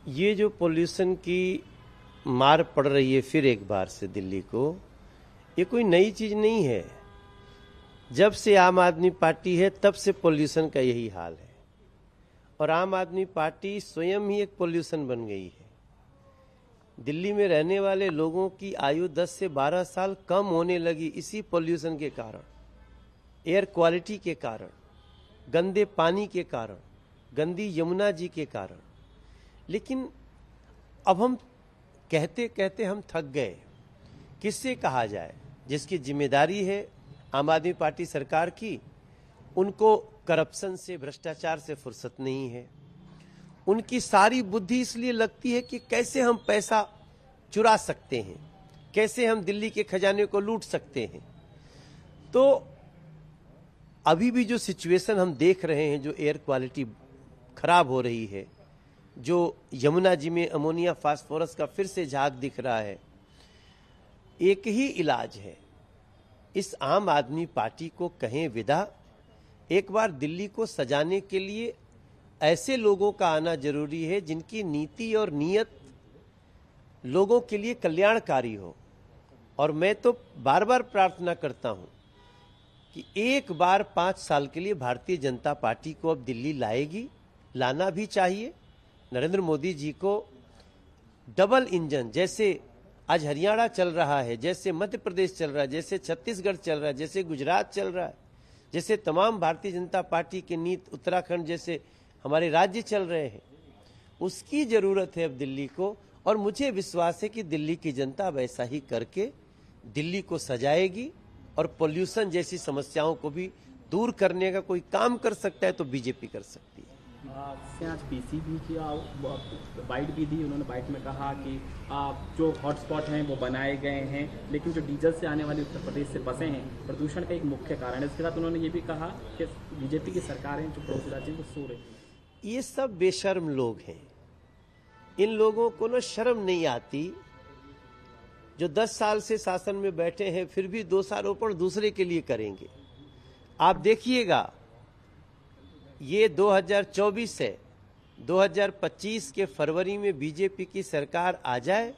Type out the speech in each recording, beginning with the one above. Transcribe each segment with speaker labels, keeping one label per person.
Speaker 1: ये जो पोल्यूशन की मार पड़ रही है फिर एक बार से दिल्ली को, ये कोई नई चीज नहीं है। जब से आम आदमी पार्टी है तब से पोल्यूशन का यही हाल है, और आम आदमी पार्टी स्वयं ही एक पोल्यूशन बन गई है। दिल्ली में रहने वाले लोगों की आयु 10 से 12 साल कम होने लगी इसी पोल्यूशन के कारण, एयर क्वालिटी के कारण, गंदे पानी के कारण, गंदी यमुना जी के कारण। लेकिन अब हम कहते कहते हम थक गए। किससे कहा जाए? जिसकी जिम्मेदारी है आम आदमी पार्टी सरकार की, उनको करप्शन से, भ्रष्टाचार से फुर्सत नहीं है। उनकी सारी बुद्धि इसलिए लगती है कि कैसे हम पैसा चुरा सकते हैं, कैसे हम दिल्ली के खजाने को लूट सकते हैं। तो अभी भी जो सिचुएशन हम देख रहे हैं, जो एयर क्वालिटी खराब हो रही है, जो यमुना जी में अमोनिया फास्फोरस का फिर से झाग दिख रहा है, एक ही इलाज है। इस आम आदमी पार्टी को कहें विदा। एक बार दिल्ली को सजाने के लिए ऐसे लोगों का आना जरूरी है जिनकी नीति और नीयत लोगों के लिए कल्याणकारी हो। और मैं तो बार बार प्रार्थना करता हूं कि एक बार 5 साल के लिए भारतीय जनता पार्टी को अब दिल्ली लाएगी, लाना भी चाहिए। नरेंद्र मोदी जी को डबल इंजन, जैसे आज हरियाणा चल रहा है, जैसे मध्य प्रदेश चल रहा है, जैसे छत्तीसगढ़ चल रहा है, जैसे गुजरात चल रहा है, जैसे तमाम भारतीय जनता पार्टी के नीत उत्तराखंड जैसे हमारे राज्य चल रहे हैं, उसकी जरूरत है अब दिल्ली को। और मुझे विश्वास है कि दिल्ली की जनता वैसा ही करके दिल्ली को सजाएगी, और पोल्यूशन जैसी समस्याओं को भी दूर करने का कोई काम कर सकता है तो बीजेपी कर सकती है।
Speaker 2: आज पीसी भी किया, बाइट भी दी। उन्होंने बाइट में कहा कि जो हॉटस्पॉट हैं वो बनाए गए हैं, लेकिन जो डीजल से आने वाली उत्तर प्रदेश से बसें हैं प्रदूषण का एक मुख्य कारण है। इसके साथ उन्होंने ये भी कहा कि बीजेपी की सरकार है जो पड़ोसी राज्यों को सो रही है।
Speaker 1: ये सब बेशर्म लोग हैं। इन लोगों को ना शर्म नहीं आती, जो 10 साल से शासन में बैठे हैं फिर भी दोषारोपण दूसरे के लिए करेंगे। आप देखिएगा, ये 2024 है, 2025 के फरवरी में बीजेपी की सरकार आ जाए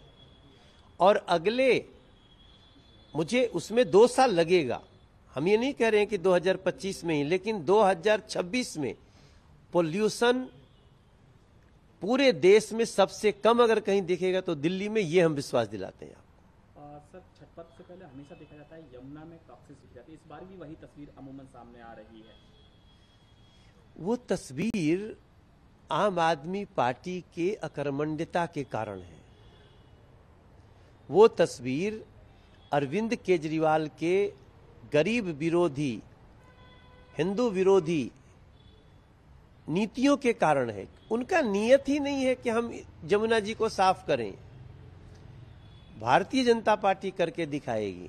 Speaker 1: और अगले, मुझे उसमें 2 साल लगेगा, हम ये नहीं कह रहे हैं कि 2025 में ही, लेकिन 2026 में पोल्यूशन पूरे देश में सबसे कम अगर कहीं दिखेगा तो दिल्ली में, ये हम विश्वास दिलाते हैं।
Speaker 2: सर, छठ पर्व से पहले हमेशा देखा जाता है यमुना में टॉक्सिक दिख जाती है, इस बार भी वही तस्वीर अमूमन सामने आ रही है।
Speaker 1: वो तस्वीर आम आदमी पार्टी के अकर्मण्यता के कारण है। वो तस्वीर अरविंद केजरीवाल के गरीब विरोधी, हिंदू विरोधी नीतियों के कारण है। उनका नियत ही नहीं है कि हम यमुना जी को साफ करें। भारतीय जनता पार्टी करके दिखाएगी।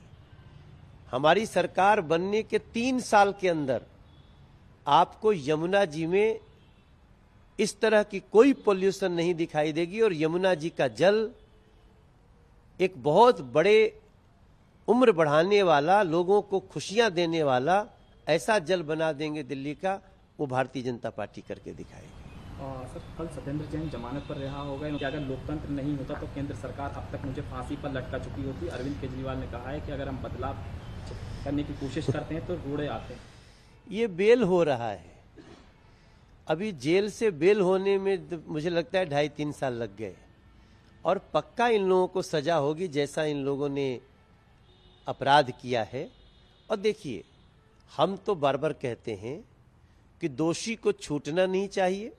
Speaker 1: हमारी सरकार बनने के 3 साल के अंदर आपको यमुना जी में इस तरह की कोई पोल्यूशन नहीं दिखाई देगी, और यमुना जी का जल एक बहुत बड़े उम्र बढ़ाने वाला, लोगों को खुशियां देने वाला ऐसा जल बना देंगे दिल्ली का, वो भारतीय जनता पार्टी करके दिखाएगी।
Speaker 2: सर, कल सत्येंद्र जैन जमानत पर रिहा हो गए कि अगर लोकतंत्र नहीं होता तो केंद्र सरकार अब तक मुझे फांसी पर लटका चुकी होती। अरविंद केजरीवाल ने कहा है कि अगर हम बदलाव करने की कोशिश करते हैं तो रोड़े आते हैं।
Speaker 1: ये बेल हो रहा है, अभी जेल से बेल होने में मुझे लगता है 2.5-3 साल लग गए, और पक्का इन लोगों को सजा होगी जैसा इन लोगों ने अपराध किया है। और देखिए, हम तो बार बार कहते हैं कि दोषी को छूटना नहीं चाहिए,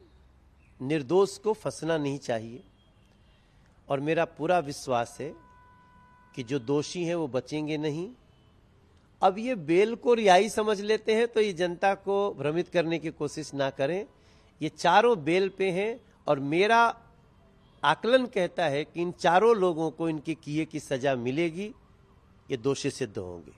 Speaker 1: निर्दोष को फंसना नहीं चाहिए, और मेरा पूरा विश्वास है कि जो दोषी हैं वो बचेंगे नहीं। अब ये बेल को रिहाई समझ लेते हैं तो ये जनता को भ्रमित करने की कोशिश ना करें। ये चारों बेल पे हैं, और मेरा आकलन कहता है कि इन चारों लोगों को इनके किए की सजा मिलेगी, ये दोषी सिद्ध होंगे।